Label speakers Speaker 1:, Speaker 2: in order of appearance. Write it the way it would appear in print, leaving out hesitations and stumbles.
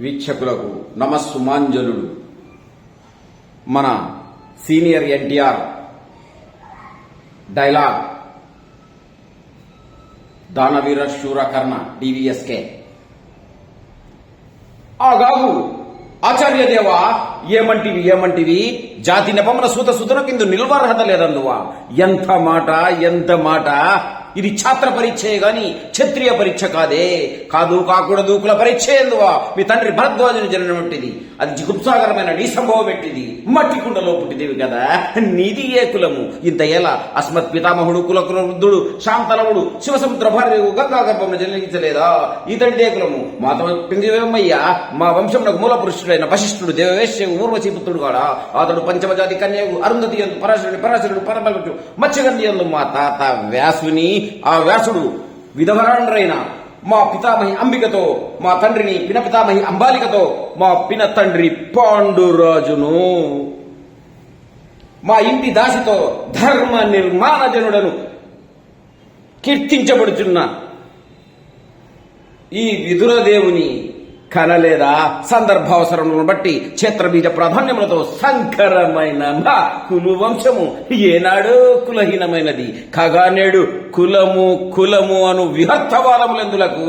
Speaker 1: వీక్షకులకు నమస్సుమాంజలుడు. మన senior NTR dialogue దానవీర Soora Karna DVSK. ఆగాగు ఆచార్యదేవా, ఏమంటివి జాతి నెపమున సూత కింద నిల్వార్హత లేదందువా. ఎంత మాట. ఇది ఛాత్ర పరీక్షే గాని క్షత్రియ పరీక్ష కాదే. కాకూడదు కుల పరీక్ష ఎందువా. మీ తండ్రి భరద్వాజుని జననం పెట్టింది, అది జిగుప్సాగరమైన నీ సంభవం పెట్టింది, మట్టి కుండలో పుట్టిదేవి కదా. నీది ఏ కులము? ఇంత ఎలా అస్మత్ పితామహుడు కులవృద్ధుడు శాంతనవుడు శివసముద్ర భార్య గంగా గర్భంలో జన్మించలేదా? ఇతడిదే కులము. మాతో పింగివేమయ్యా, మా వంశంలో మూల పురుషుడైన వశిష్ఠుడు దేవవేశ్య ఊర్వశీ పుత్రుడు కాడా. అతడు పంచమజాతి కన్యకు అరుంధతి ఎందు పరాశరుడు పరమగట్టు మత్స్యగంధి ఎందు మా తాత వ్యాసుని, ఆ వ్యాసుడు విధవరాండ్రైన మా పితామహి అంబికతో, మా తండ్రిని పినపితామహి అంబాలికతో, మా పిన తండ్రి పాండురాజును, మా ఇంటి దాసితో ధర్మ నిర్మాణజనుడను కీర్తించబడుచున్న ఈ విదురదేవుని కనలేదా? సందర్భావసరములను బట్టి క్షేత్రబీజ ప్రాధాన్యములతో సంకరమైన మా కులు వంశము ఏనాడు కులహీనమైనది కాగా నేడు కులము అను విహత్తవాదములెందులకు